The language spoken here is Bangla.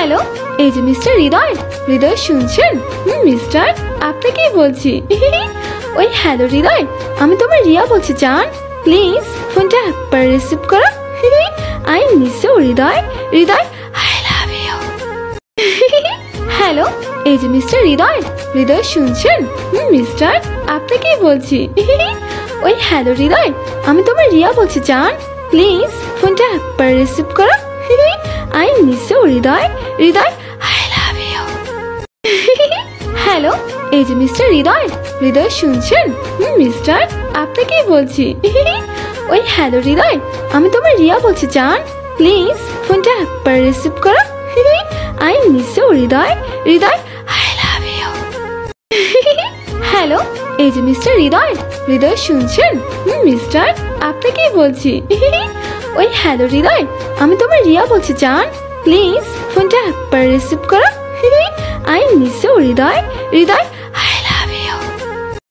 হ্যালো, এই যে মিস্টার হৃদয়। হৃদয় শুনছেন? মিস্টার, আপনাকেই বলছি। ওই হ্যালো হৃদয়, আমি তোমার রিয়া বলছি জান। প্লিজ ফোনটা একবার রিসিভ করো। I miss you Hriday. Hriday, I love you. Hello, এই যে মিস্টার হৃদয়। হৃদয় শুনছেন? মিস্টার, আপনাকেই বলছি। ওই হ্যালো হৃদয়, আমি তোমার রিয়া বলছি জান। প্লিজ ফোনটা একবার রিসিভ করো। I miss you Hriday. Hriday, I love you. Hello, এই যে মিস্টার হৃদয়। হৃদয় শুনছেন? মিস্টার, আপনাকেই বলছি। ওই হ্যালো হৃদয়, আমি তোমার রিয়া বলছি জান। প্লিজ ফোনটা একবার রিসিভ করো। I miss you Hriday. Hriday, I love you. Hello, এই যে মিস্টার হৃদয়। হৃদয় শুনছেন? মিস্টার, আপনাকেই বলছি। ওই হ্যালো হৃদয়, আমি তোমার রিয়া বলছি জান। প্লিজ ফোনটা একবার রিসিভ করো। I miss you Hriday. Hridoy,